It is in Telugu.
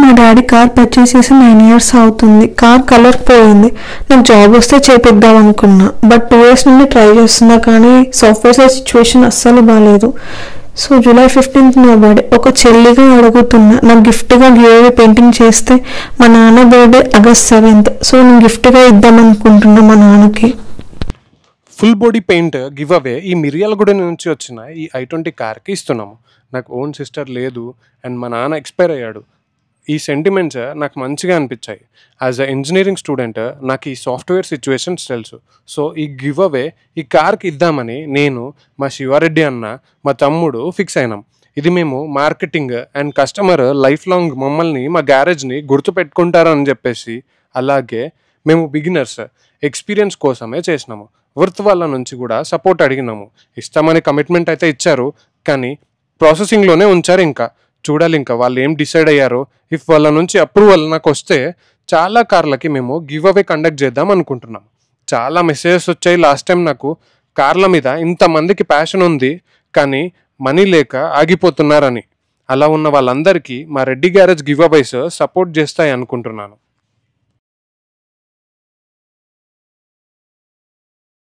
మా డాడీ కార్ పర్చేస్ చేసి 9 years అవుతుంది. కార్ కలర్ పోయింది. నాకు జాబ్ వస్తే చేపిద్దాం అనుకున్నా. బట్ 2 years నుండి ట్రై చేస్తున్నా, కానీ సాఫ్ట్వేర్ సైడ్ సిచ్యువేషన్ అస్సలు బాగాలేదు. సో July 15th నా బర్త్డే. ఒక చెల్లిగా అడుగుతున్నా, నాకు గిఫ్ట్గా గివ్ పెయింటింగ్ చేస్తే మా నాన్న బర్త్డే August 7th. సో నేను గిఫ్ట్గా ఇద్దాం అనుకుంటున్నా మా నాన్నకి. Full body paint give away ఈ మిర్యాలగూడ నుంచి వచ్చిన ఈ i20 కార్కి ఇస్తున్నాము. నాకు ఓన్ సిస్టర్ లేదు అండ్ మా నాన్న ఎక్స్పైర్ అయ్యాడు. ఈ సెంటిమెంట్స్ నాకు మంచిగా అనిపించాయి. యాజ్ అ ఇంజనీరింగ్ స్టూడెంట్ నాకు ఈ సాఫ్ట్వేర్ సిచ్యువేషన్స్ తెలుసు. సో ఈ గివ్ అవే ఈ కార్కి ఇద్దామని నేను, మా శివారెడ్డి అన్న, మా తమ్ముడు ఫిక్స్ అయినాం. ఇది మేము marketing and customer life long మమ్మల్ని, మా గ్యారేజ్ని గుర్తుపెట్టుకుంటారని చెప్పేసి, అలాగే మేము బిగినర్స్ ఎక్స్పీరియన్స్ కోసమే చేసినాము. వర్త్ వాళ్ళ నుంచి కూడా సపోర్ట్ అడిగినాము. ఇస్తామని కమిట్మెంట్ అయితే ఇచ్చారు, కానీ ప్రాసెసింగ్లోనే ఉంచారు. ఇంకా చూడాలి ఇంకా వాళ్ళు ఏం డిసైడ్ అయ్యారో. ఇఫ్ వాళ్ళ నుంచి అప్రూవల్ నాకు వస్తే చాలా కార్లకి మేము గివ్ అవే కండక్ట్ చేద్దాం అనుకుంటున్నాం. చాలా మెసేజెస్ వచ్చాయి లాస్ట్ టైం నాకు, కార్ల మీద ఇంతమందికి ప్యాషన్ ఉంది కానీ మనీ లేక ఆగిపోతున్నారని. అలా ఉన్న వాళ్ళందరికీ మా రెడ్డి గ్యారేజ్ గివ్ అవేస్ సపోర్ట్ చేస్తాయి అనుకుంటున్నాను.